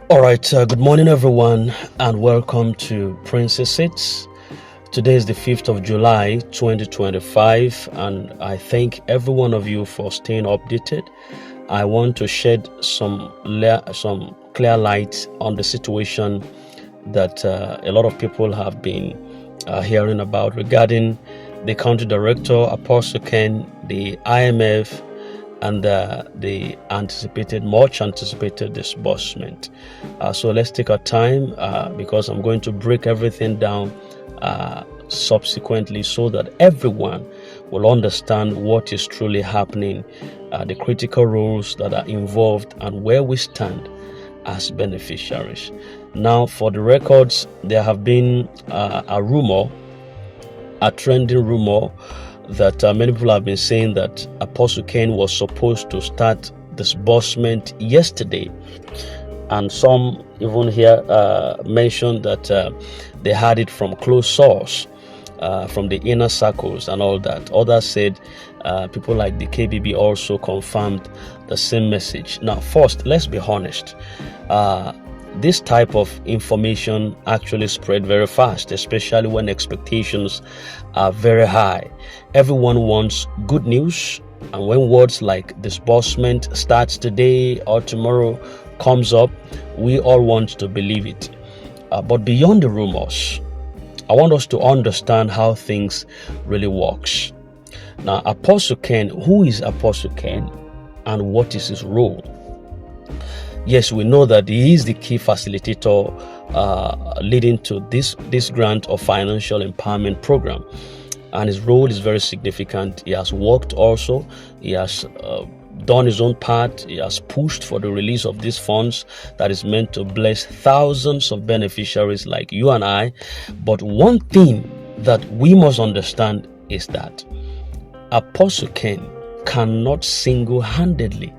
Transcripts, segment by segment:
All right, good morning, everyone, and welcome to Princess Sits. Today is the 5th of July, 2025, and I thank every one of you for staying updated. I want to shed some clear light on the situation that a lot of people have been hearing about regarding the country director, Apostle Ken, the IMF, and the much anticipated disbursement. So let's take our time because I'm going to break everything down subsequently so that everyone will understand what is truly happening, the critical roles that are involved, and where we stand as beneficiaries. Now, for the records, there have been a trending rumor that many people have been saying that Apostle Ken was supposed to start disbursement yesterday, and some even here mentioned that they had it from close source, from the inner circles and all that. Others said people like the KBB also confirmed the same message. Now, first, let's be honest. This type of information actually spread very fast, especially when expectations are very high. Everyone wants good news, and when words like disbursement starts today or tomorrow comes up, we all want to believe it. But beyond the rumors, I want us to understand how things really works. Now, Apostle Ken, who is Apostle Ken, and what is his role? Yes, we know that he is the key facilitator leading to this grant of financial empowerment program, and his role is very significant. He has worked also. He has done his own part. He has pushed for the release of these funds that is meant to bless thousands of beneficiaries like you and I. But one thing that we must understand is that Apostle Ken cannot single-handedly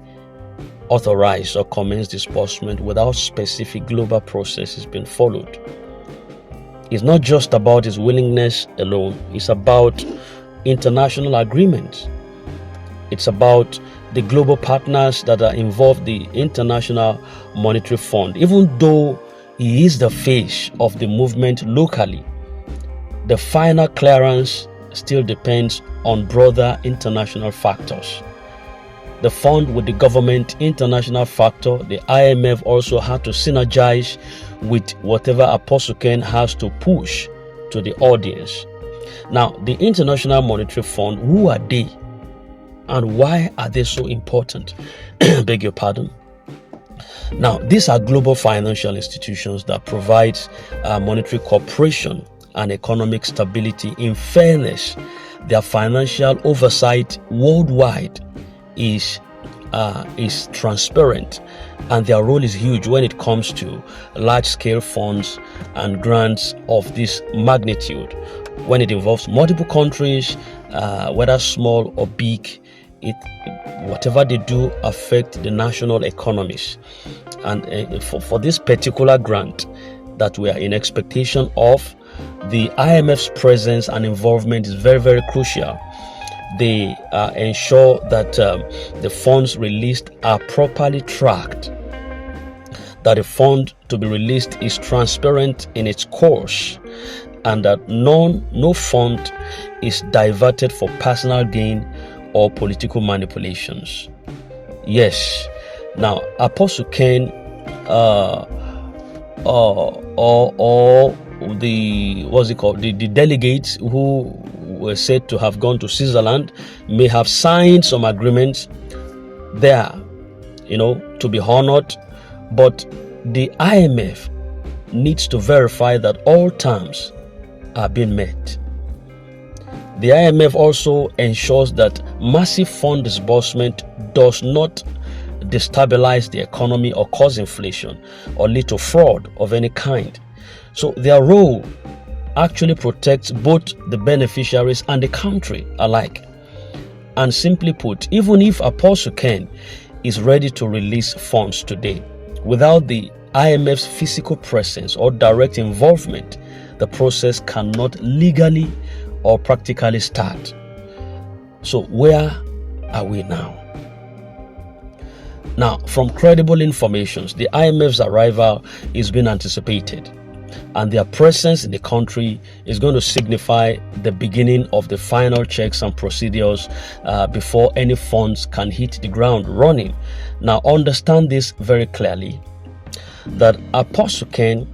authorize or commence disbursement without specific global processes being followed. It's not just about his willingness alone. It's about international agreements. It's about the global partners that are involved, the International Monetary Fund. Even though he is the face of the movement locally, the final clearance still depends on broader international factors. The fund with the government, international factor, the IMF also had to synergize with whatever Apostle Ken has to push to the audience. Now, the International Monetary Fund, who are they and why are they so important? Beg your pardon. Now, these are global financial institutions that provide monetary cooperation and economic stability. In fairness, their financial oversight worldwide is transparent, and their role is huge when it comes to large-scale funds and grants of this magnitude. When it involves multiple countries, whether small or big, whatever they do affect the national economies. And for this particular grant that we are in expectation of, the IMF's presence and involvement is very, very crucial. They ensure that the funds released are properly tracked, that the fund to be released is transparent in its course, and that no fund is diverted for personal gain or political manipulations. Yes. Now, Apostle Ken or the delegates who were said to have gone to Switzerland may have signed some agreements there, to be honored, but the IMF needs to verify that all terms are being met. The IMF also ensures that massive fund disbursement does not destabilize the economy or cause inflation or lead to fraud of any kind. So their role actually protects both the beneficiaries and the country alike. And simply put, even if Apostle Ken is ready to release funds today, without the IMF's physical presence or direct involvement, the process cannot legally or practically start. So where are we now? Now, from credible informations, the IMF's arrival is being anticipated, and their presence in the country is going to signify the beginning of the final checks and procedures before any funds can hit the ground running. Now, understand this very clearly, that Apostle Ken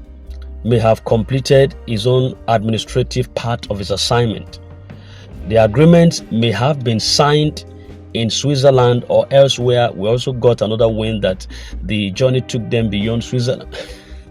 may have completed his own administrative part of his assignment. The agreement may have been signed in Switzerland or elsewhere. We also got another win that the journey took them beyond Switzerland.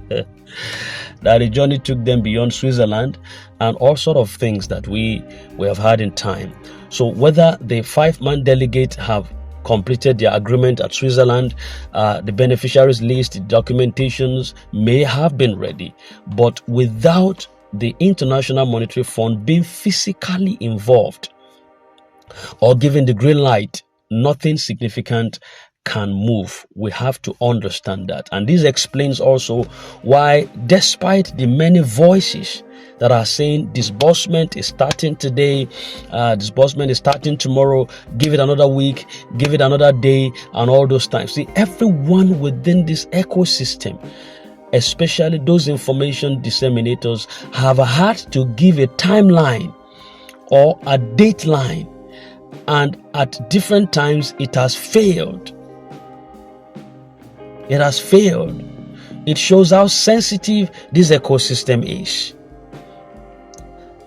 That the journey took them beyond Switzerland, and all sort of things that we have had in time. So whether the 5-man delegate have completed their agreement at Switzerland, the beneficiaries list, the documentations may have been ready, but without the International Monetary Fund being physically involved or giving the green light, nothing significant can move. We have to understand that. And this explains also why, despite the many voices that are saying disbursement is starting today, disbursement is starting tomorrow, give it another week, give it another day, and all those times. See, everyone within this ecosystem, especially those information disseminators, have had to give a timeline or a dateline, and at different times it has failed. It has failed. It shows how sensitive this ecosystem is.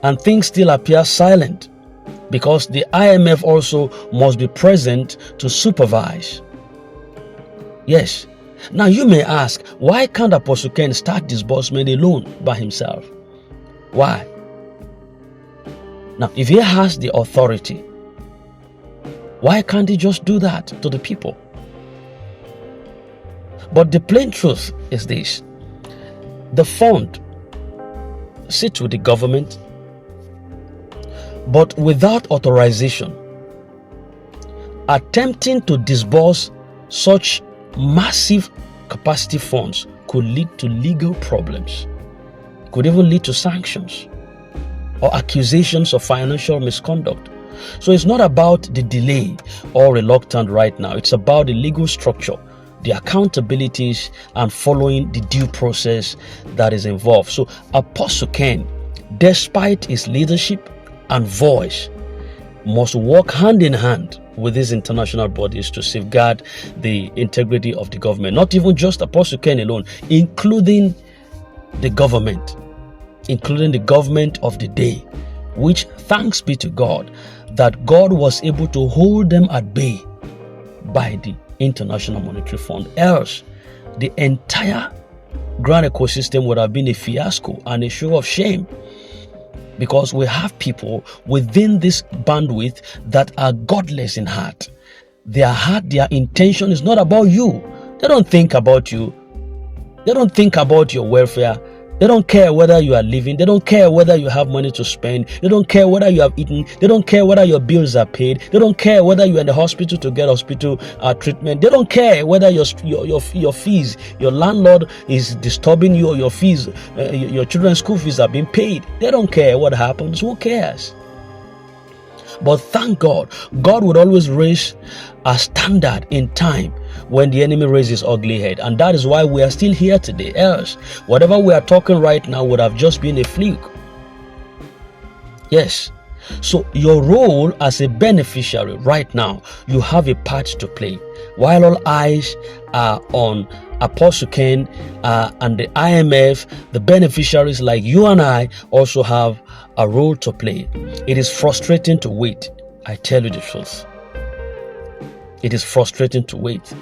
And things still appear silent because the IMF also must be present to supervise. Yes. Now you may ask, why can't Apostle Ken start disbursement alone by himself? Why? Now, if he has the authority, why can't he just do that to the people? But the plain truth is this: the fund sits with the government, but without authorization, attempting to disburse such massive capacity funds could lead to legal problems, could even lead to sanctions or accusations of financial misconduct. So it's not about the delay or reluctant right now. It's about the legal structure, the accountabilities, and following the due process that is involved. So Apostle Ken, despite his leadership and voice, must work hand in hand with these international bodies to safeguard the integrity of the government. Not even just Apostle Ken alone, including the government of the day, which, thanks be to God, that God was able to hold them at bay by the International Monetary Fund. Else, the entire grand ecosystem would have been a fiasco and a show of shame, because we have people within this bandwidth that are godless in heart. Their heart, their intention is not about you. They don't think about you. They don't think about your welfare. They don't care whether you are living. They don't care whether you have money to spend. They don't care whether you have eaten. They don't care whether your bills are paid. They don't care whether you're in the hospital to get hospital treatment. They don't care whether your fees, your landlord is disturbing you, or your fees, your children's school fees are being paid. They don't care what happens. Who cares? But thank God, God would always raise a standard in time when the enemy raises ugly head. And that is why we are still here today. Else, whatever we are talking right now would have just been a fluke. Yes. So your role as a beneficiary right now, you have a part to play. While all eyes are on Apostle Ken and the IMF, the beneficiaries like you and I also have a role to play. It is frustrating to wait. I tell you the truth. It is frustrating to wait.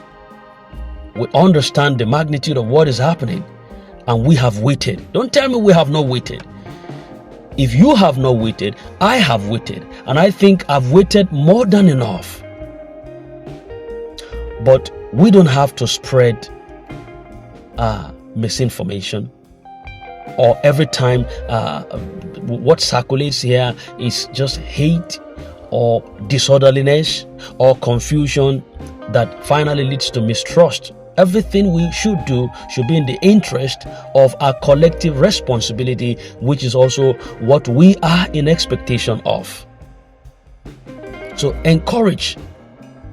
We understand the magnitude of what is happening, and we have waited. Don't tell me we have not waited. If you have not waited, I have waited, and I think I've waited more than enough. But we don't have to spread misinformation, or every time what circulates here is just hate or disorderliness or confusion that finally leads to mistrust. Everything we should do should be in the interest of our collective responsibility, which is also what we are in expectation of. So encourage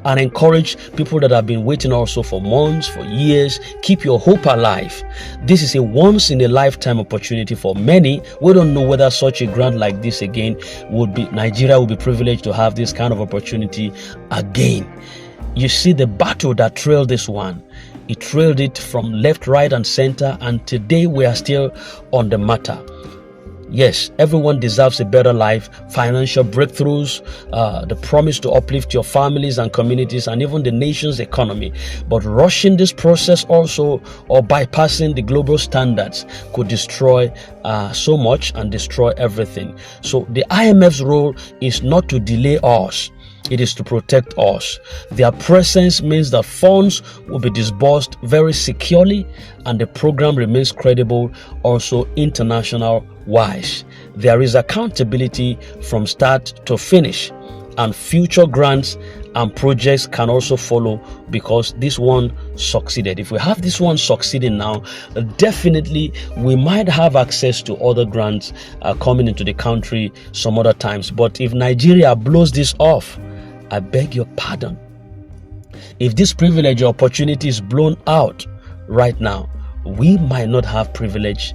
and encourage people that have been waiting also for months, for years. Keep your hope alive. This is a once in a lifetime opportunity for many. We don't know whether such a grant like this again Nigeria will be privileged to have this kind of opportunity again. You see the battle that trailed this one. It trailed it from left, right, and center, and today we are still on the matter. Yes, everyone deserves a better life, financial breakthroughs, the promise to uplift your families and communities and even the nation's economy. But rushing this process also, or bypassing the global standards, could destroy so much and destroy everything. So the IMF's role is not to delay us. It is to protect us. Their presence means that funds will be disbursed very securely and the program remains credible, also international wise. There is accountability from start to finish, and future grants and projects can also follow because this one succeeded. If we have this one succeeding now, definitely we might have access to other grants coming into the country some other times. But if Nigeria blows this off, I beg your pardon. If this privilege or opportunity is blown out right now, we might not have privilege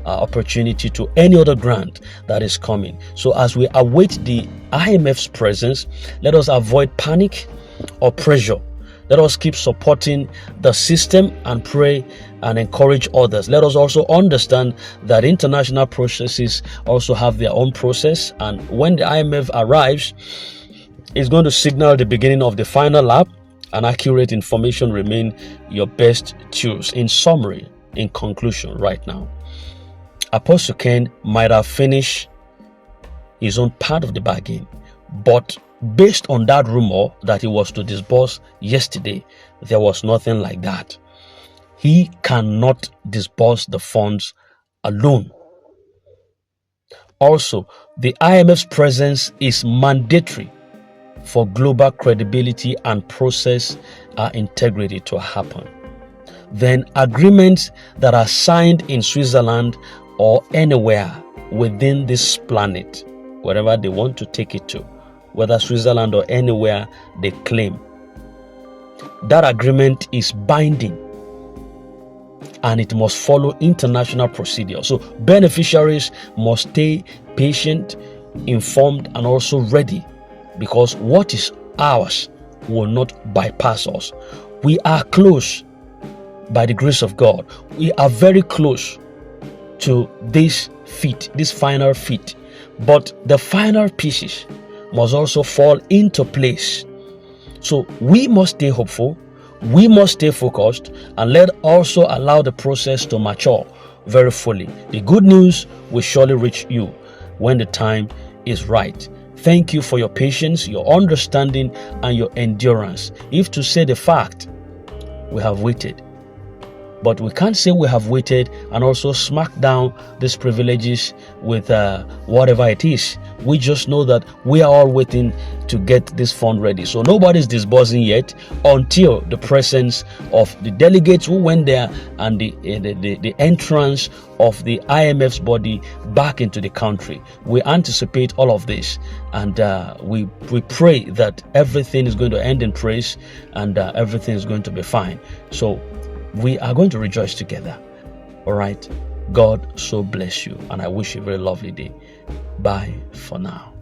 opportunity to any other grant that is coming. So as we await the IMF's presence, let us avoid panic or pressure. Let us keep supporting the system and pray and encourage others. Let us also understand that international processes also have their own process, and when the IMF arrives, it's going to signal the beginning of the final lap, and accurate information remain your best tools. In summary, in conclusion right now, Apostle Ken might have finished his own part of the bargain, but based on that rumor that he was to disburse yesterday, there was nothing like that. He cannot disburse the funds alone. Also, the IMF's presence is mandatory for global credibility and process integrity to happen. Then agreements that are signed in Switzerland or anywhere within this planet, wherever they want to take it to, whether Switzerland or anywhere they claim, that agreement is binding and it must follow international procedure. So beneficiaries must stay patient, informed, and also ready, because what is ours will not bypass us. We are close by the grace of God. We are very close to this feat, this final feat. But the final pieces must also fall into place. So we must stay hopeful, we must stay focused, and let also allow the process to mature very fully. The good news will surely reach you when the time is right. Thank you for your patience, your understanding, and your endurance. If to say the fact, we have waited. But we can't say we have waited and also smack down these privileges with whatever it is. We just know that we are all waiting to get this fund ready. So nobody's disbursing yet until the presence of the delegates who went there and the entrance of the IMF's body back into the country. We anticipate all of this, and we pray that everything is going to end in praise and everything is going to be fine. So we are going to rejoice together. All right. God so bless you, and I wish you a very lovely day. Bye for now.